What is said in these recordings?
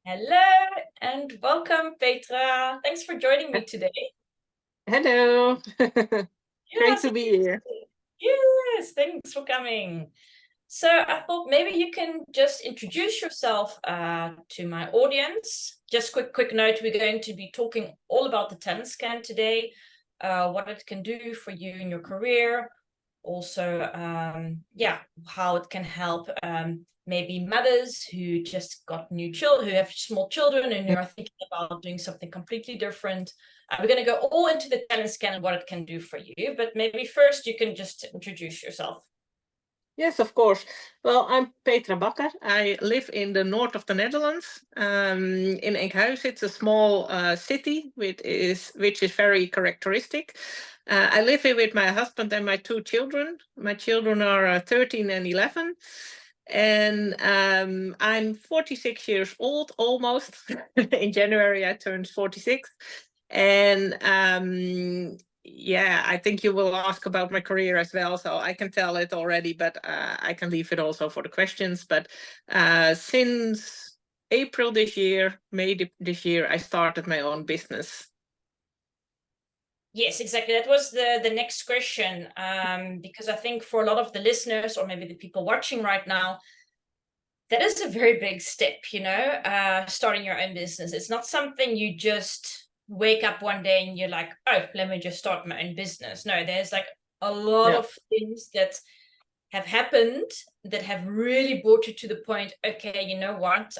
Hello and welcome, Petra. Thanks for joining me today. Hello. Yeah, Great to be here. yes, thanks for coming. So I thought maybe you can just introduce yourself to my audience. Just quick note, we're going to be talking all about the TalentScan today, what it can do for you in your career. Also, yeah, how it can help maybe mothers who just got new children, who have small children and who are thinking about doing something completely different. We're going to go all into the TalentScan and what it can do for you, but maybe first you can just introduce yourself. Yes, of course. Well, I'm Petra Bakker. I live in the north of the Netherlands. In 𝗵𝗃𝗃, it's a small city which is very characteristic. I live here with my husband and my two children. My children are 13 and 11. And I'm 46 years old, almost. In January, I turned 46. And yeah, I think you will ask about my career as well, so I can tell it already, but I can leave it also for the questions. But since April this year, May this year, I started my own business. Yes, exactly. That was the next question, because I think for a lot of the listeners, or maybe the people watching right now, that is a very big step, starting your own business. It's not something you just wake up one day and you're like, oh, let me just start my own business. No, there's like a lot of things that have happened that have really brought you to the point, okay, you know what?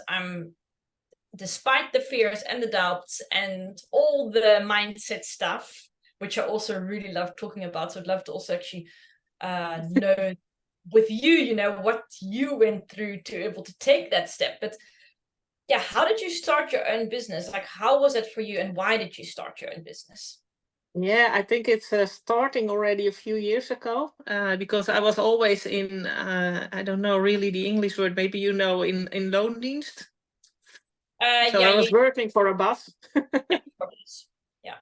Despite the fears and the doubts and all the mindset stuff, which I also really love talking about. So I'd love to also actually know with you, what you went through to be able to take that step. But yeah, how did you start your own business? Like, how was it for you and why did you start your own business? Yeah, I think it's starting already a few years ago, because I was always in, I don't know really the English word, maybe in loondienst. So Yeah, I was working for a bus. Yeah.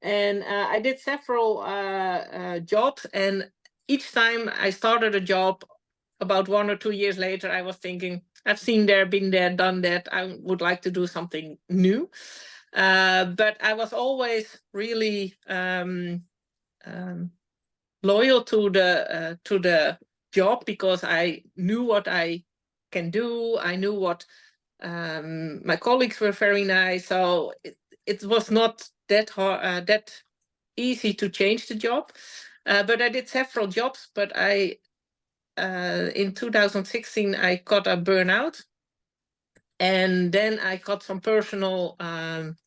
And I did several jobs, and each time I started a job, about 1 or 2 years later, I was thinking, I've seen there, been there, done that. I would like to do something new. But I was always really loyal to the job, because I knew what I can do. I knew what my colleagues were very nice. So it was not that hard, that easy to change the job. But I did several jobs, but in 2016, I got a burnout. And then I got some personal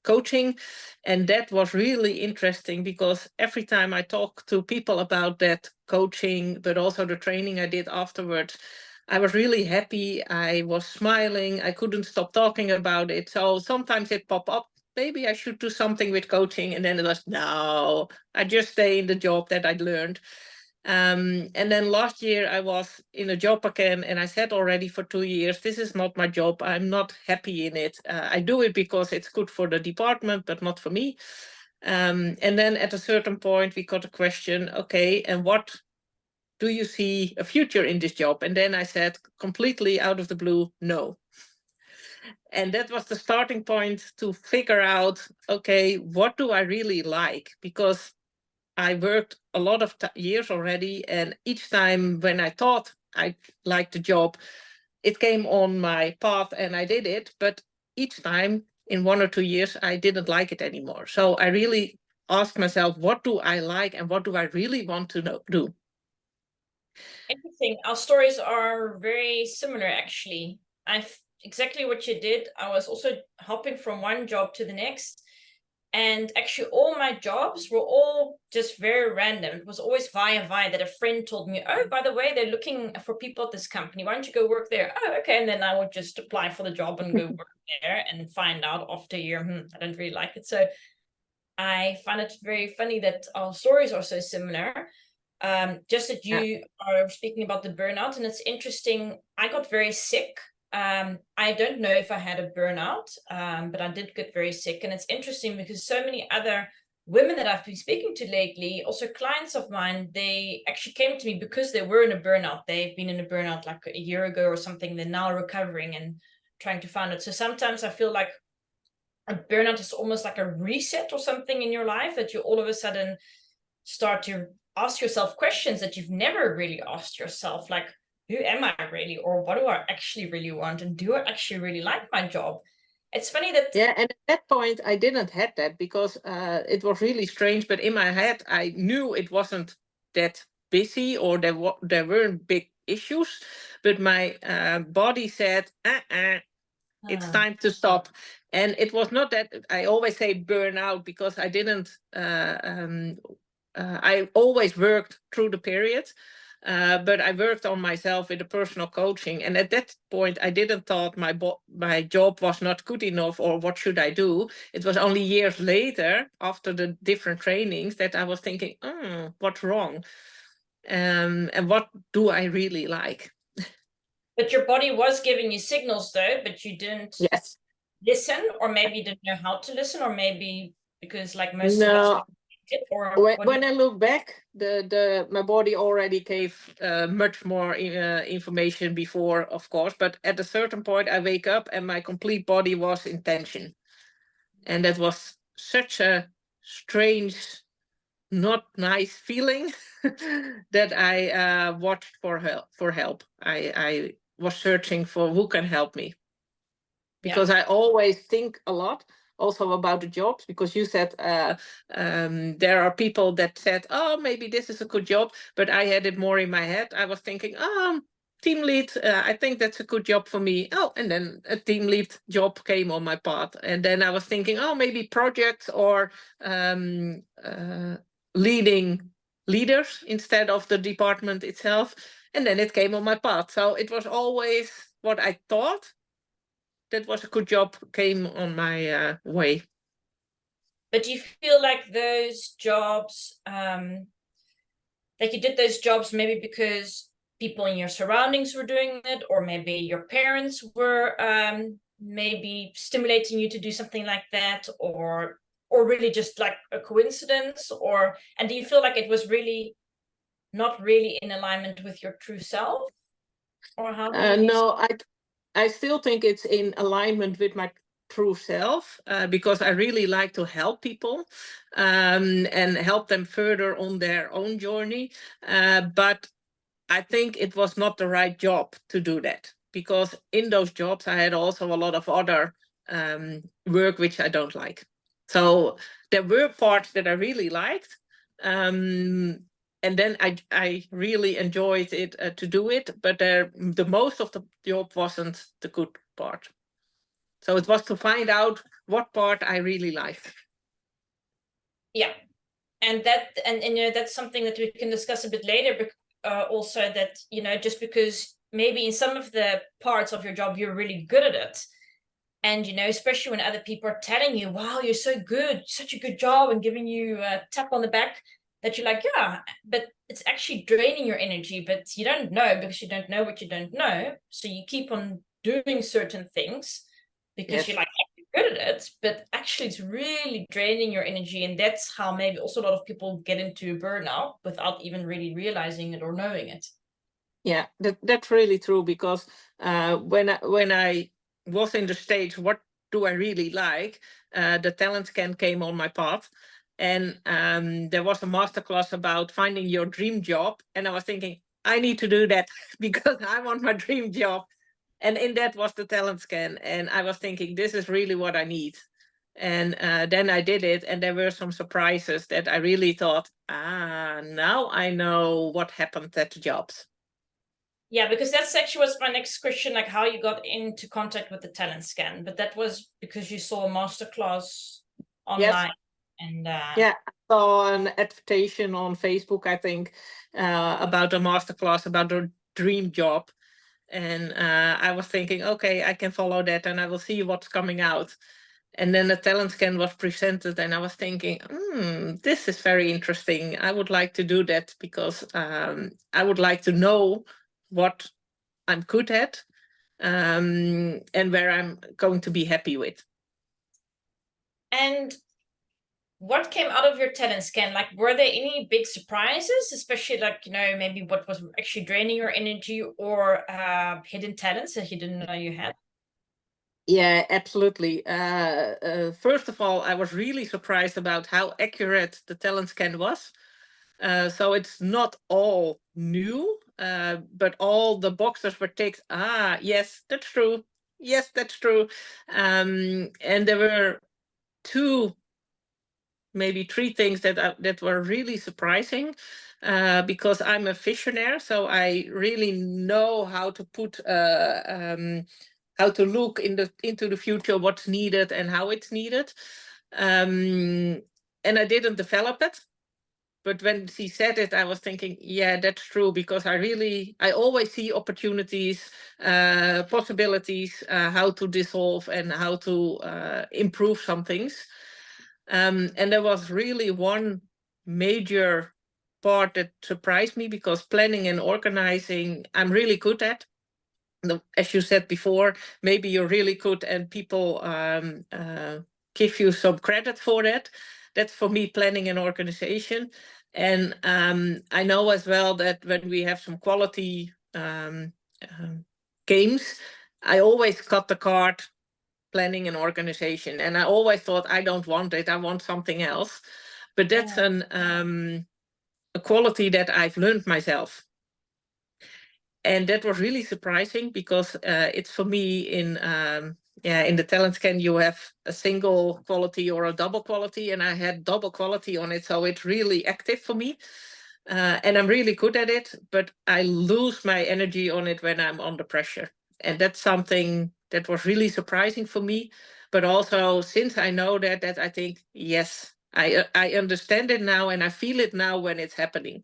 coaching. And that was really interesting, because every time I talk to people about that coaching, but also the training I did afterwards, I was really happy. I was smiling. I couldn't stop talking about it. So sometimes it popped up, maybe I should do something with coaching. And then it was, no, I just stay in the job that I'd learned. And then last year I was in a job again, and I said already for 2 years, this is not my job. I'm not happy in it. I do it because it's good for the department, but not for me. And then at a certain point, we got a question, okay, and what do you see a future in this job? And then I said completely out of the blue, no. And that was the starting point to figure out, okay, what do I really like? Because I worked a lot of years already, and each time when I thought I liked the job, it came on my path and I did it. But each time in 1 or 2 years, I didn't like it anymore. So I really asked myself, what do I like and what do I really want to do? Interesting. Our stories are very similar, actually. Exactly what you did. I was also hopping from one job to the next. And actually, all my jobs were all just very random. It was always via that a friend told me, oh, by the way, they're looking for people at this company. Why don't you go work there? Oh, okay. And then I would just apply for the job and go work there and find out after a year, I don't really like it. So I find it very funny that our stories are so similar. Just that you are speaking about the burnout, and it's interesting. I got very sick. I don't know if I had a burnout, but I did get very sick. And it's interesting because so many other women that I've been speaking to lately, also clients of mine, they actually came to me because they were in a burnout. They've been in a burnout like a year ago or something. They're now recovering and trying to find it. So sometimes I feel like a burnout is almost like a reset or something in your life, that you all of a sudden start to ask yourself questions that you've never really asked yourself, like, who am I really, or what do I actually really want, and do I actually really like my job? It's funny that Yeah, and at that point I didn't have that, because it was really strange, but in my head I knew it wasn't that busy, or there weren't big issues, but my body said, it's time to stop. And it was not that I always say burnout, because I didn't I always worked through the period, but I worked on myself with the personal coaching. And at that point, I didn't thought my job was not good enough, or what should I do? It was only years later, after the different trainings, that I was thinking, what's wrong? And what do I really like? But your body was giving you signals though, but you didn't Yes. listen, or maybe you didn't know how to listen, or maybe because like most of No. us, or When I look back, my body already gave much more information before, of course. But at a certain point, I wake up and my complete body was in tension, and that was such a strange, not nice feeling that I watched for help. I was searching for who can help me, because I always think a lot also about the jobs, because you said there are people that said, oh, maybe this is a good job, but I had it more in my head. I was thinking, team lead, I think that's a good job for me. Oh, and then a team lead job came on my path. And then I was thinking, oh, maybe projects, or leading leaders instead of the department itself. And then it came on my path. So it was always what I thought that was a good job came on my way. But do you feel like those jobs, like you did those jobs maybe because people in your surroundings were doing it, or maybe your parents were maybe stimulating you to do something like that, or really just like a coincidence? And do you feel like it was really not really in alignment with your true self? Or how do you No, I still think it's in alignment with my true self, because I really like to help people and help them further on their own journey. But I think it was not the right job to do that, because in those jobs I had also a lot of other work which I don't like. So there were parts that I really liked. And then I really enjoyed it to do it, but the most of the job wasn't the good part. So it was to find out what part I really liked. Yeah, and that's something that we can discuss a bit later, also, that just because maybe in some of the parts of your job you're really good at it, and especially when other people are telling you, wow, you're so good, such a good job, and giving you a tap on the back, that you're like, yeah, but it's actually draining your energy, but you don't know, because you don't know what you don't know. So you keep on doing certain things because you're like, you're good at it, but actually it's really draining your energy. And that's how maybe also a lot of people get into burnout without even really realizing it or knowing it. Yeah, that's really true, because when I was in the stage, what do I really like? The TalentScan came on my path, and there was a masterclass about finding your dream job, and I was thinking, I need to do that because I want my dream job. And in that was the TalentScan, and I was thinking, this is really what I need. And then I did it, and there were some surprises that I really thought, now I know what happened at the jobs. Yeah, because that's actually was my next question, like how you got into contact with the TalentScan. But that was because you saw a masterclass online. Yes. And yeah, I saw an advertisement on Facebook, I think, about a masterclass about the dream job. And I was thinking, okay, I can follow that and I will see what's coming out. And then the TalentScan was presented, and I was thinking, this is very interesting. I would like to do that, because I would like to know what I'm good at, and where I'm going to be happy with. And what came out of your TalentScan? Like, were there any big surprises, especially like, maybe what was actually draining your energy, or hidden talents that you didn't know you had? Yeah, absolutely. First of all, I was really surprised about how accurate the TalentScan was. So it's not all new, but all the boxes were ticked. Ah, yes, that's true. Yes, that's true. And there were two, maybe three things that were really surprising, because I'm a visionary, so I really know how to put how to look into the future, what's needed and how it's needed. And I didn't develop it. But when she said it, I was thinking, yeah, that's true, because I always see opportunities, possibilities, how to dissolve and how to improve some things. And there was really one major part that surprised me, because planning and organizing, I'm really good at. As you said before, maybe you're really good and people give you some credit for that. That's for me, planning and organization. And I know as well that when we have some quality games, I always cut the card planning and organization. And I always thought, I don't want it, I want something else. But that's a quality that I've learned myself. And that was really surprising, because it's for me in the TalentScan, you have a single quality or a double quality, and I had double quality on it. So it's really active for me. And I'm really good at it, but I lose my energy on it when I'm under pressure. And that's something that was really surprising for me. But also, since I know that I think, yes, I understand it now, and I feel it now when it's happening.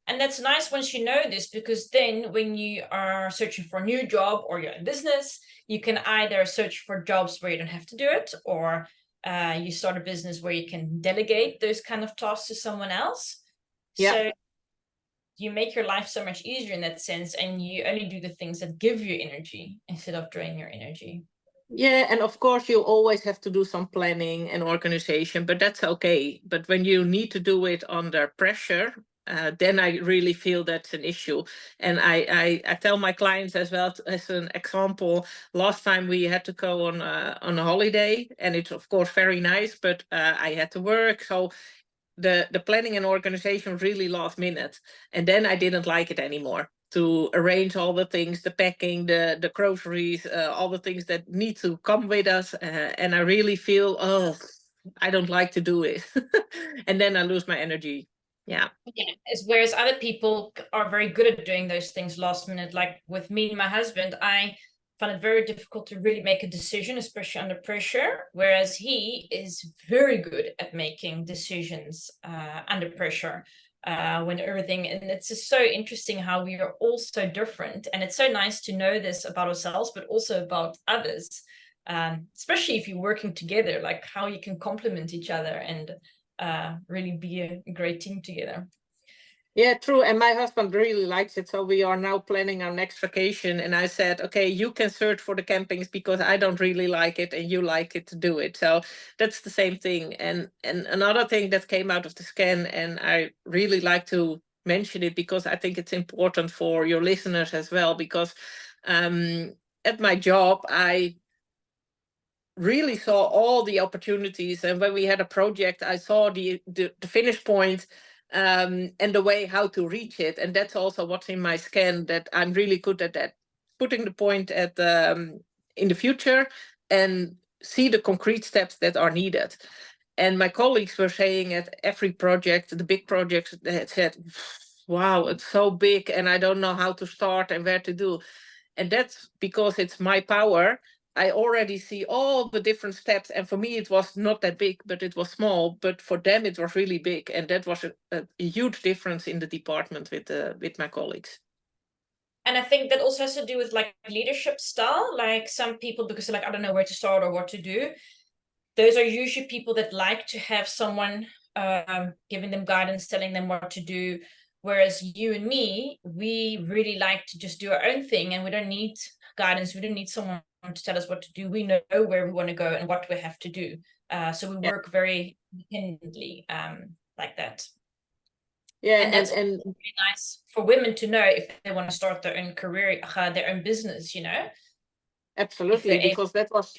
And that's nice once you know this, because then when you are searching for a new job or you're in business, you can either search for jobs where you don't have to do it, or you start a business where you can delegate those kind of tasks to someone else. Yeah. So you make your life so much easier in that sense, and you only do the things that give you energy instead of drain your energy. Yeah, and of course you always have to do some planning and organization, but that's okay. But when you need to do it under pressure, then I really feel that's an issue. And I tell my clients as well, as an example, last time we had to go on a holiday, and it's of course very nice, but I had to work. So the planning and organization was really last minute. And then I didn't like it anymore, to arrange all the things, the packing, the groceries, all the things that need to come with us. And I really feel, oh, I don't like to do it. And then I lose my energy. Yeah. Whereas other people are very good at doing those things last minute. Like with me and my husband, I find it very difficult to really make a decision, especially under pressure, whereas he is very good at making decisions under pressure. When everything, and it's just so interesting how we are all so different, and it's so nice to know this about ourselves, but also about others, especially if you're working together, like how you can complement each other and really be a great team together. Yeah, true. And my husband really likes it. So we are now planning our next vacation. And I said, okay, you can search for the campings, because I don't really like it and you like it to do it. So that's the same thing. And another thing that came out of the scan, and I really like to mention it because I think it's important for your listeners as well, because at my job, I really saw all the opportunities. And when we had a project, I saw the finish point, and the way how to reach it. And that's also what's in my scan, that I'm really good at that, putting the point at in the future and see the concrete steps that are needed. And my colleagues were saying at every project, the big projects, they said, wow, it's so big and I don't know how to start and where to do. And that's because it's my power. I already see all the different steps. And for me, it was not that big, but it was small. But for them, it was really big. And that was a huge difference in the department with my colleagues. And I think that also has to do with like leadership style. Like some people, because they're like, I don't know where to start or what to do. Those are usually people that like to have someone giving them guidance, telling them what to do. Whereas you and me, we really like to just do our own thing, and we don't need guidance. We don't need someone to tell us what to do. We know where we want to go and what we have to do. So we work very independently like that. Yeah, and that's really nice for women to know if they want to start their own career, their own business, you know. Absolutely, because that was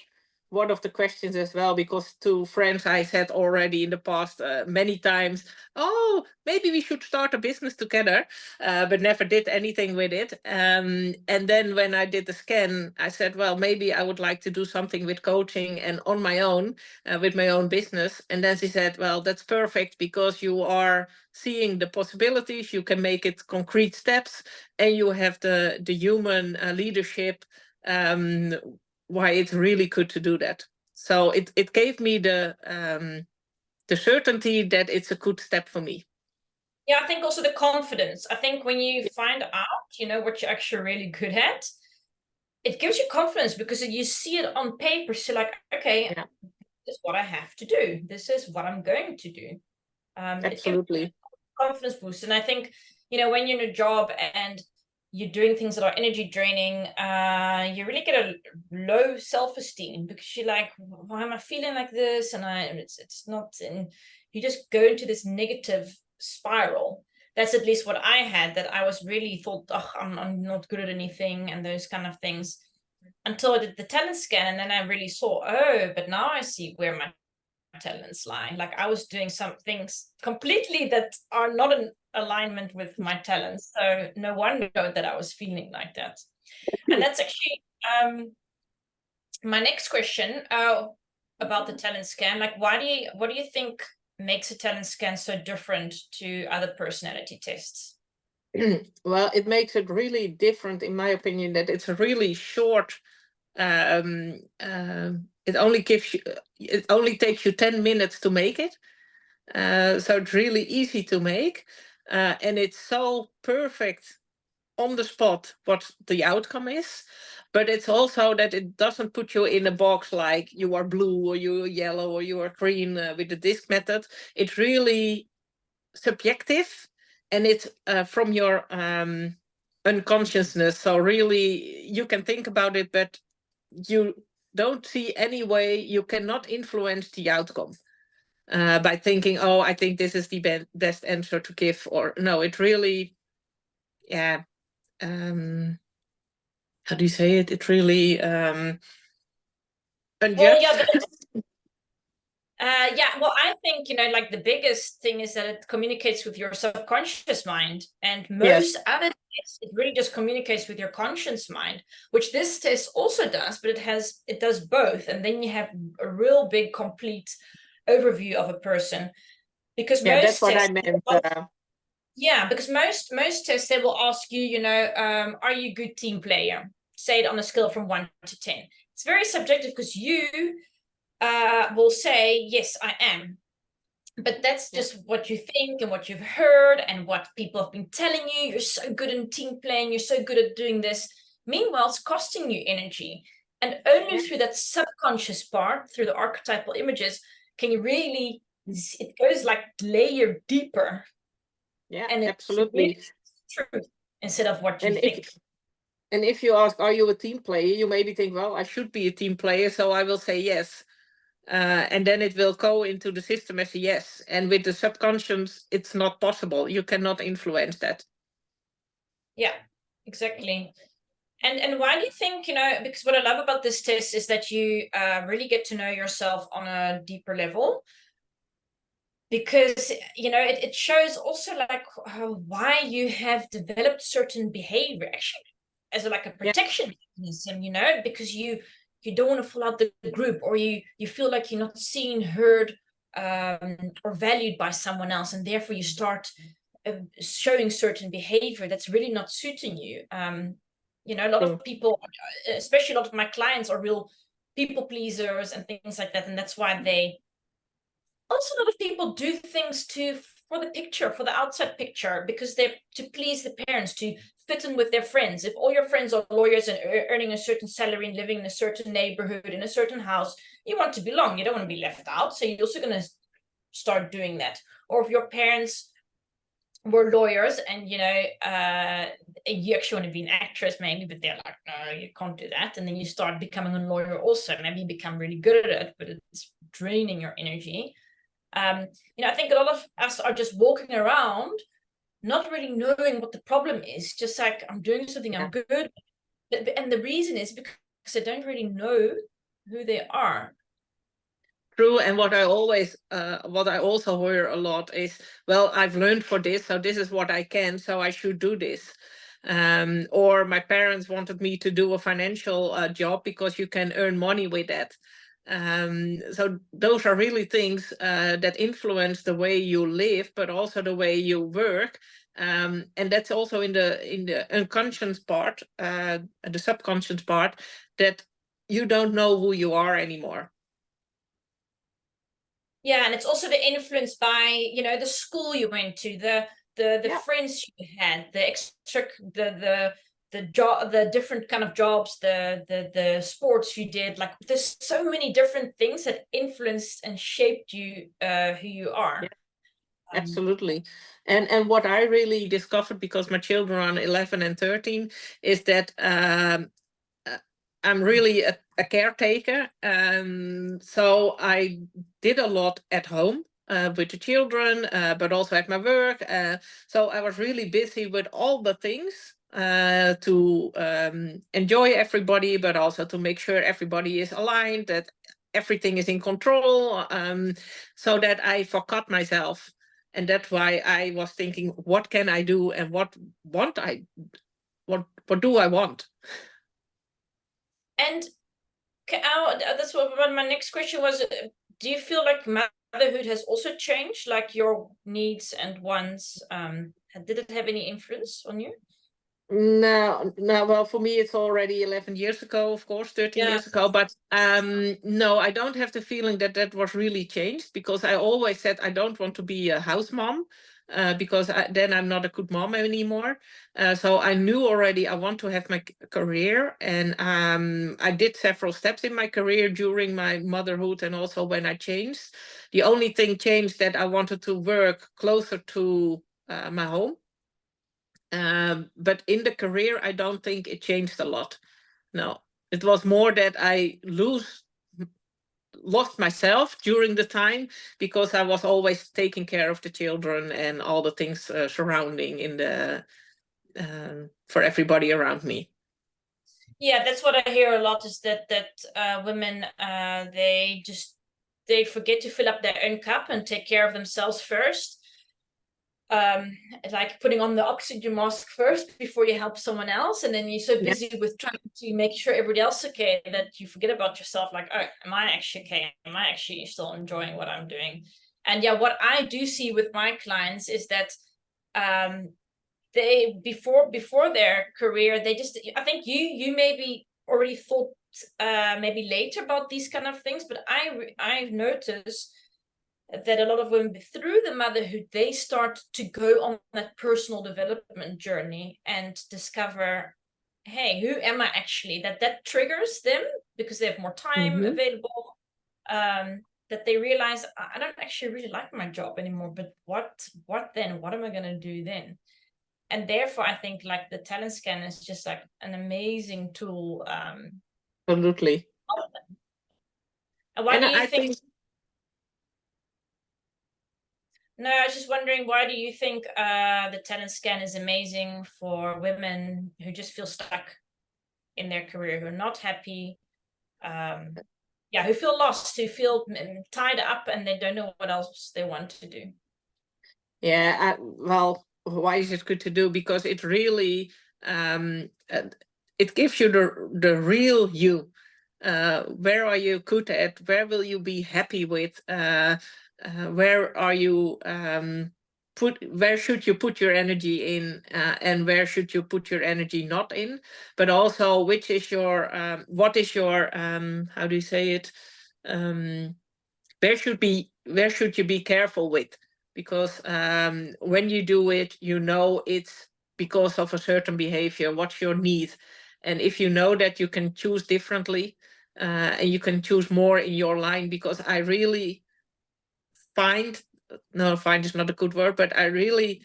one of the questions as well, because to friends I said already in the past many times, oh, maybe we should start a business together, but never did anything with it. And then when I did the scan, I said, well, maybe I would like to do something with coaching and on my own, with my own business. And then she said, well, that's perfect, because you are seeing the possibilities, you can make it concrete steps, and you have the human leadership, why it's really good to do that. So it gave me the certainty that it's a good step for me. Yeah, I think also the confidence. I think when you find out, you know, what you're actually really good at, it gives you confidence because you see it on paper. So like, okay, yeah. This is what I have to do. This is what I'm going to do. Absolutely. It gives confidence boost. And I think, you know, when you're in a job and you're doing things that are energy draining, you really get a low self-esteem because you're like, why am I feeling like this? And it's not, and you just go into this negative spiral. That's at least what I had, that I was really thought, oh, I'm not good at anything and those kind of things, until I did the talent scan. And then I really saw, oh, but now I see where my talents lie. Like I was doing some things completely that are not in alignment with my talents. So no wonder that I was feeling like that. And that's actually my next question about the talent scan. Like, what do you think makes a talent scan so different to other personality tests? Well, it makes it really different, in my opinion, that it's a really short. It only takes you 10 minutes to make it. So it's really easy to make. And it's so perfect on the spot what the outcome is. But it's also that it doesn't put you in a box like you are blue or you are yellow or you are green with the disc method. It's really subjective, and it's from your unconsciousness. So really you can think about it, but you don't see any way, you cannot influence the outcome by thinking, oh, I think this is the best answer to give, or no, it really, yeah, how do you say it? It really unjudged. Yeah, well, I think, you know, like the biggest thing is that it communicates with your subconscious mind, and most other tests, it really just communicates with your conscious mind, which this test also does, but it does both. And then you have a real big, complete overview of a person, because most that's what tests, I meant. Yeah, because most tests, they will ask you, you know, are you a good team player? Say it on a scale from 1 to 10. It's very subjective because you will say, yes, I am. But that's just what you think and what you've heard and what people have been telling you. You're so good in team playing. You're so good at doing this. Meanwhile, it's costing you energy. And only through that subconscious part, through the archetypal images, can you really, it goes like layer deeper. Yeah, and absolutely. Truth instead of what you think. And if you ask, are you a team player? You maybe think, well, I should be a team player, so I will say yes. And then it will go into the system as a yes. And with the subconscious, it's not possible. You cannot influence that. Yeah, exactly. And why do you think, you know, because what I love about this test is that you really get to know yourself on a deeper level. Because, you know, it shows also like why you have developed certain behavior actually as like a protection mechanism, you know, because you don't want to fall out the group, or you feel like you're not seen, heard, or valued by someone else, and therefore you start showing certain behavior that's really not suiting you. You know, a lot of people, especially a lot of my clients, are real people pleasers and things like that, and that's why they also, a lot of people do things for the picture, for the outside picture, because they're to please the parents, to fit in with their friends. If all your friends are lawyers and earning a certain salary and living in a certain neighborhood, in a certain house, you want to belong. You don't want to be left out. So you're also going to start doing that. Or if your parents were lawyers and, you know, you actually want to be an actress maybe, but they're like, no, you can't do that. And then you start becoming a lawyer also. Maybe you become really good at it, but it's draining your energy. You know, I think a lot of us are just walking around not really knowing what the problem is, just like, I'm doing something, I'm good. And the reason is because they don't really know who they are. True, and what I also hear a lot is, well, I've learned for this, so this is what I can, so I should do this. Or my parents wanted me to do a financial job because you can earn money with that. So those are really things that influence the way you live, but also the way you work. And that's also in the unconscious part, the subconscious part, that you don't know who you are anymore. Yeah, and it's also the influence by, you know, the school you went to, the Yeah. friends you had, the extra, the job, the different kind of jobs, the sports you did. Like, there's so many different things that influenced and shaped you, who you are. Yeah. Absolutely. And what I really discovered, because my children are 11 and 13, is that I'm really a caretaker. So I did a lot at home with the children, but also at my work. So I was really busy with all the things to enjoy everybody, but also to make sure everybody is aligned, that everything is in control, so that I forgot myself. And that's why I was thinking, what can I do, and what do I want? And that's what my next question was. Do you feel like motherhood has also changed, like your needs and wants? Did it have any influence on you? No, well, for me it's already 11 years ago, of course, 13 years ago, but no, I don't have the feeling that that was really changed, because I always said I don't want to be a house mom, because then I'm not a good mom anymore. So I knew already I want to have my career, and I did several steps in my career during my motherhood and also when I changed. The only thing changed that I wanted to work closer to my home. But in the career, I don't think it changed a lot. No, it was more that I lost myself during the time, because I was always taking care of the children and all the things surrounding in the for everybody around me. Yeah, that's what I hear a lot, is that women, they forget to fill up their own cup and take care of themselves first. Like putting on the oxygen mask first before you help someone else, and then you're so busy with trying to make sure everybody else is okay that you forget about yourself. Like, oh, am I actually okay? Am I actually still enjoying what I'm doing? And yeah, what I do see with my clients is that they before their career, they just, I think you maybe already thought maybe later about these kind of things, but I've noticed that a lot of women through the motherhood, they start to go on that personal development journey and discover, hey, who am I actually? That triggers them because they have more time available. That they realize, I don't actually really like my job anymore, but what then? What am I gonna do then? And therefore, I think like the TalentScan is just like an amazing tool. Absolutely. And why do you think? No, I was just wondering, why do you think the TalentScan is amazing for women who just feel stuck in their career, who are not happy, who feel lost, who feel tied up, and they don't know what else they want to do? Yeah, well, why is it good to do? Because it really it gives you the real you. Where are you good at? Where will you be happy with? Where are you where should you put your energy in, and where should you put your energy not in? But also, which is your what is your how do you say it? Where should you be careful with? Because when you do it, you know it's because of a certain behavior. What's your need? And if you know that, you can choose differently, and you can choose more in your line. Because I really find is not a good word, but I really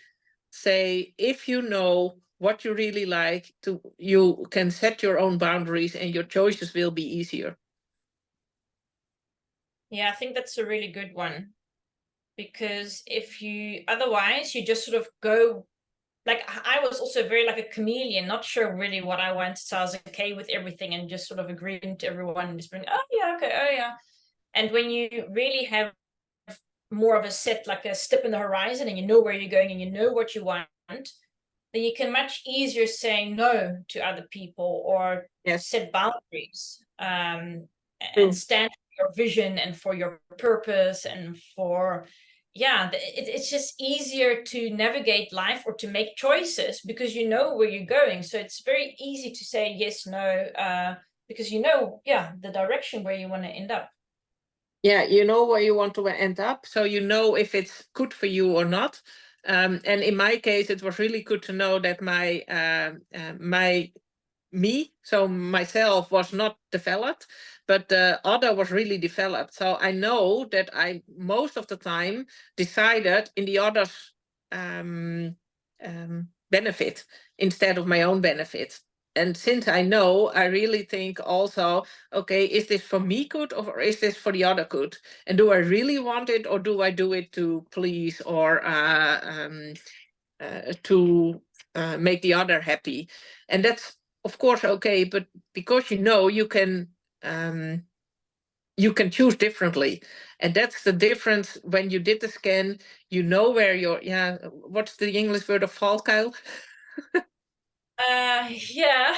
say, if you know what you really like, you can set your own boundaries, and your choices will be easier. Yeah, I think that's a really good one, because if you otherwise you just sort of go, like I was also very like a chameleon, not sure really what I wanted. So I was okay with everything and just sort of agreeing to everyone and just being, oh yeah, okay, oh yeah. And when you really have more of a set, like a step in the horizon, and you know where you're going and you know what you want, then you can much easier say no to other people or set boundaries, and stand for your vision and for your purpose and for, it's just easier to navigate life or to make choices because you know where you're going. So it's very easy to say yes, no, because you know, the direction where you want to end up. Yeah, you know where you want to end up, so you know if it's good for you or not. And in my case, it was really good to know that me, so myself, was not developed, but the other was really developed. So I know that I most of the time decided in the other's benefit instead of my own benefit. And since I know, I really think also, okay, is this for me good or is this for the other good? And do I really want it, or do I do it to please or to make the other happy? And that's of course okay, but because you can choose differently. And that's the difference. When you did the scan, you know where your, what's the English word of valkuil? Yeah.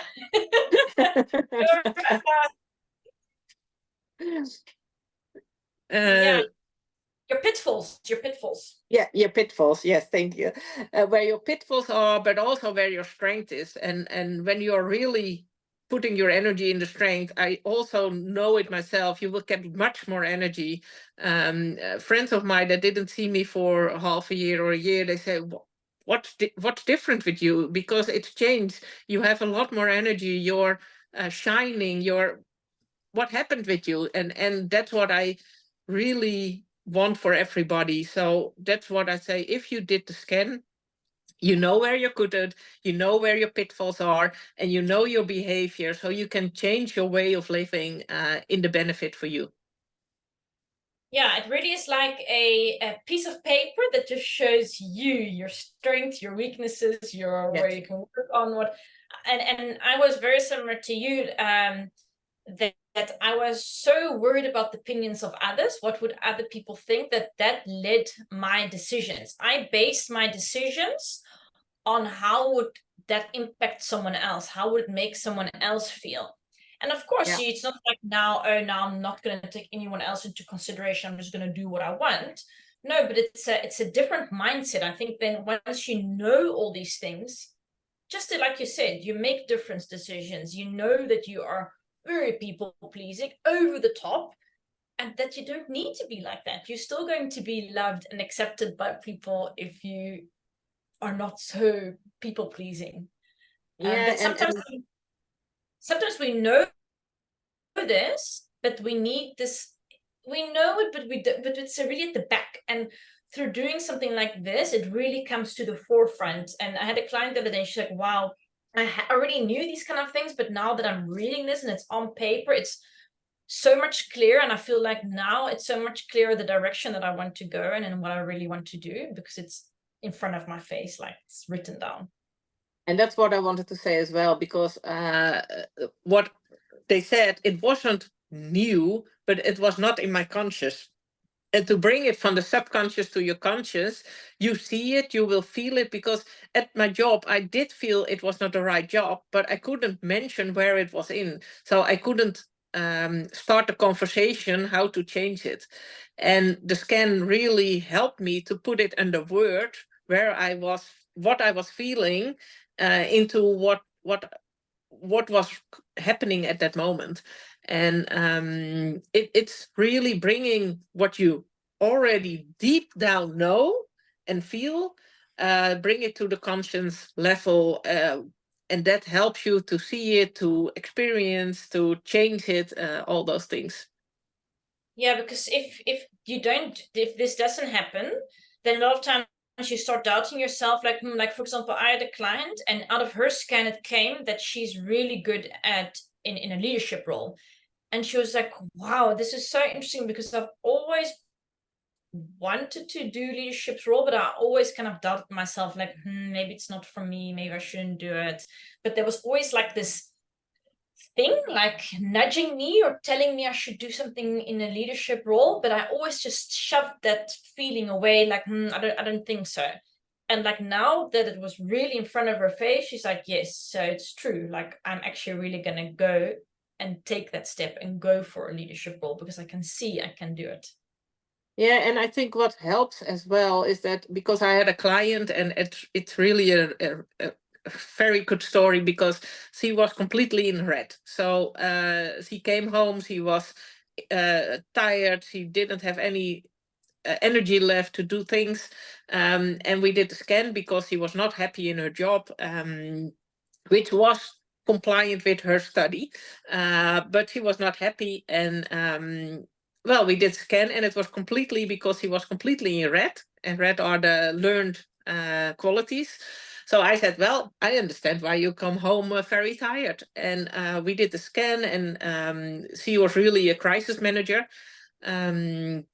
Yeah, your pitfalls. Yeah, your pitfalls. Yes, thank you. Where your pitfalls are, but also where your strength is. And when you're really putting your energy in the strength, I also know it myself, you will get much more energy. Friends of mine that didn't see me for half a year or a year, they say, what's different with you? Because it's changed. You have a lot more energy. You're shining. What happened with you? And that's what I really want for everybody. So that's what I say. If you did the scan, you know where you're good at, you know where your pitfalls are, and you know your behavior, so you can change your way of living in the benefit for you. Yeah, it really is like a piece of paper that just shows you your strengths, your weaknesses, where you can work on what. And I was very similar to you, that I was so worried about the opinions of others. What would other people think? That led my decisions. I based my decisions on how would that impact someone else? How would it make someone else feel? And of course, it's not like now I'm not going to take anyone else into consideration. I'm just going to do what I want. No, but it's a different mindset. I think then once you know all these things, just like you said, you make different decisions. You know that you are very people pleasing, over the top, and that you don't need to be like that. You're still going to be loved and accepted by people if you are not so people pleasing. That sometimes we know this, but we need this. We know it, but it's really at the back. And through doing something like this, it really comes to the forefront. And I had a client the other day. She's like, "Wow, I already knew these kind of things, but now that I'm reading this and it's on paper, it's so much clearer. And I feel like now it's so much clearer the direction that I want to go in and what I really want to do, because it's in front of my face, like it's written down." And that's what I wanted to say as well, because what they said, it wasn't new, but it was not in my conscious. And to bring it from the subconscious to your conscious, you see it, you will feel it, because at my job, I did feel it was not the right job, but I couldn't mention where it was in. So I couldn't start a conversation how to change it. And the scan really helped me to put it under word where I was, what I was feeling, into what was happening at that moment. And it's really bringing what you already deep down know and feel, bring it to the conscious level, and that helps you to see it, to experience, to change it, all those things. Yeah, because if this doesn't happen, then a lot of times you start doubting yourself. Like for example, I had a client, and out of her scan it came that she's really good at in a leadership role. And she was like, wow, this is so interesting, because I've always wanted to do leadership role, but I always kind of doubted myself, like, maybe it's not for me, maybe I shouldn't do it. But there was always like this thing like nudging me or telling me I should do something in a leadership role, but I always just shoved that feeling away, like, I don't think so. And like now that it was really in front of her face, she's like, yes, so it's true. Like, I'm actually really gonna go and take that step and go for a leadership role because I can see I can do it. Yeah, and I think what helps as well is that because I had a client, and it's really a very good story, because she was completely in red. So she came home, she was tired, she didn't have any energy left to do things, and we did the scan because she was not happy in her job, which was compliant with her study, but she was not happy. And well, we did scan, and it was completely because he was completely in red, and red are the learned qualities. So I said, well, I understand why you come home very tired. And we did the scan, and she was really a crisis manager. And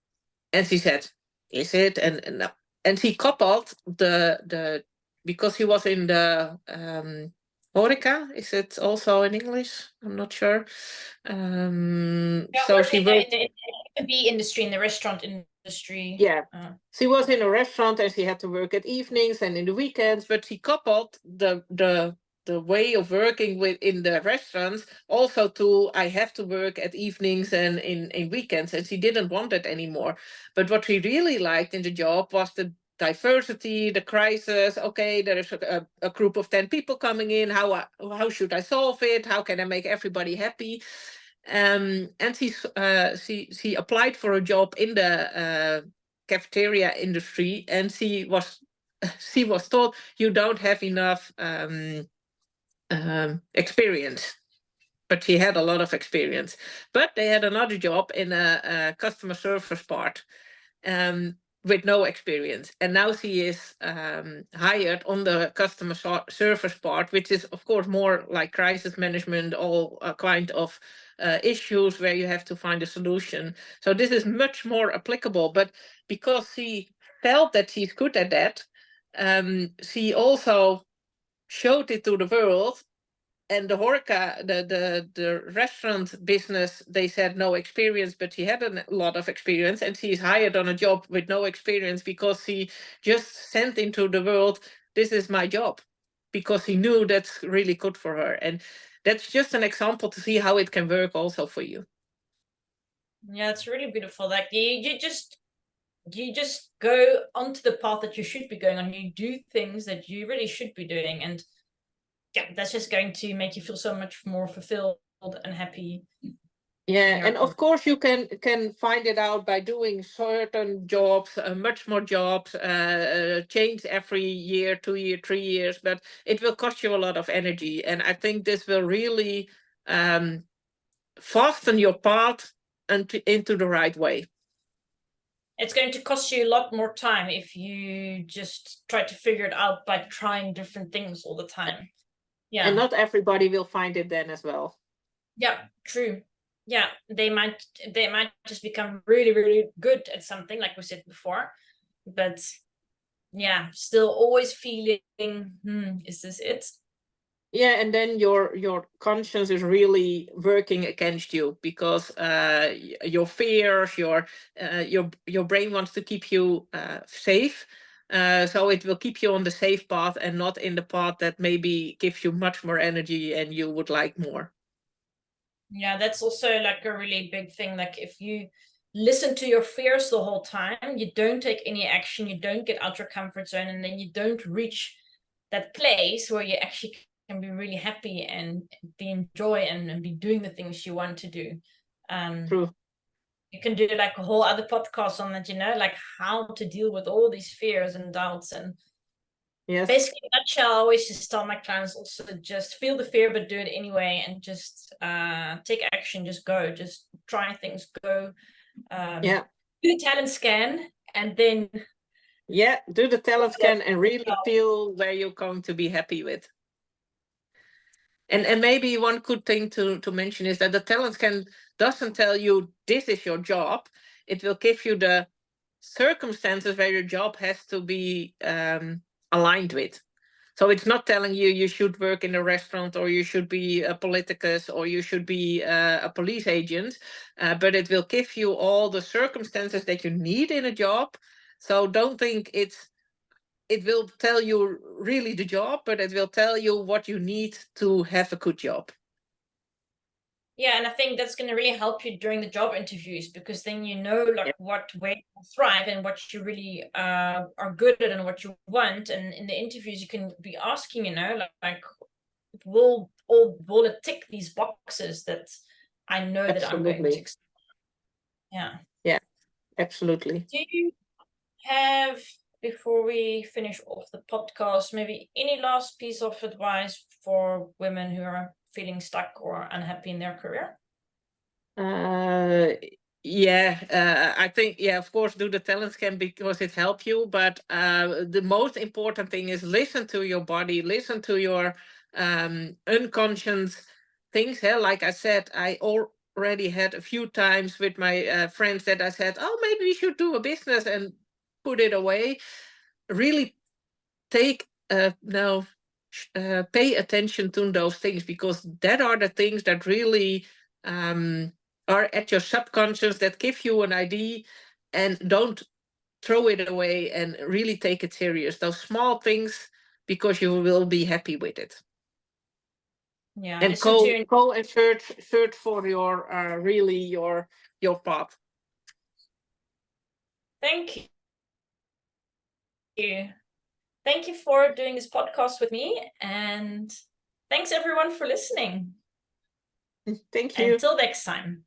she said, is it? And she coupled the because he was in the 𝗵𝗃𝗃𝗏, is it also in English? I'm not sure. Yeah, So she worked in the B industry, in the restaurant industry. Yeah, she was in a restaurant, and she had to work at evenings and in the weekends, but she coupled the way of working in the restaurants also to, I have to work at evenings and in weekends, and she didn't want it anymore. But what she really liked in the job was the diversity, the crisis. Okay, there is a group of 10 people coming in. How should I solve it? How can I make everybody happy? And she applied for a job in the cafeteria industry, and she was told, you don't have enough experience. But she had a lot of experience. But they had another job in a customer service part, with no experience. And now she is hired on the customer service part, which is, of course, more like crisis management, all kind of issues where you have to find a solution. So this is much more applicable. But because she felt that she's good at that, she also showed it to the world. And the 𝗵𝗃𝗃𝗏, the restaurant business, they said no experience, but she had a lot of experience, and she's hired on a job with no experience because she just sent into the world, this is my job, because she knew that's really good for her. And that's just an example to see how it can work also for you. Yeah, it's really beautiful. Like you just go onto the path that you should be going on. You do things that you really should be doing, and yeah, that's just going to make you feel so much more fulfilled and happy. Yeah, and of course you can find it out by doing certain jobs, much more jobs, change every year, 2 years, 3 years, but it will cost you a lot of energy. And I think this will really fasten your path into the right way. It's going to cost you a lot more time if you just try to figure it out by trying different things all the time. Yeah. And not everybody will find it then as well. Yeah, true. Yeah, they might just become really, really good at something, like we said before. But yeah, still always feeling, is this it? Yeah, and then your conscience is really working against you, because your fears, your brain wants to keep you safe. So it will keep you on the safe path and not in the path that maybe gives you much more energy and you would like more. Yeah, that's also like a really big thing. Like if you listen to your fears the whole time, you don't take any action, you don't get out your comfort zone, and then you don't reach that place where you actually can be really happy and be in joy and be doing the things you want to do. True. You can do like a whole other podcast on that, like how to deal with all these fears and doubts. And yes, basically, in a nutshell, I always just tell my clients also just feel the fear, but do it anyway, and just take action, just go, just try things, go. Yeah. Do the talent scan, and then do the talent scan and really feel where you're going to be happy with. And maybe one good thing to mention is that the talent scan doesn't tell you this is your job. It will give you the circumstances where your job has to be aligned with. So it's not telling you you should work in a restaurant, or you should be a politicus, or you should be a police agent, but it will give you all the circumstances that you need in a job. So don't think it will tell you really the job, but it will tell you what you need to have a good job. Yeah, and I think that's going to really help you during the job interviews, because then you know like what way you thrive and what you really are good at and what you want. And in the interviews, you can be asking, you know, like will it tick these boxes that I know that I'm going to. Yeah, absolutely. Do you have, before we finish off the podcast, maybe any last piece of advice for women who are feeling stuck or unhappy in their career? I think, of course, do the TalentScan because it helps you. But the most important thing is listen to your body, listen to your unconscious things. Like I said, I already had a few times with my friends that I said, oh, maybe we should do a business, and put it away. Really take pay attention to those things, because that are the things that really are at your subconscious, that give you an idea, and don't throw it away and really take it serious. Those small things, because you will be happy with it. Yeah, and go and search for your really your path. Thank you. Thank you for doing this podcast with me, and thanks everyone for listening. Thank you. Until next time.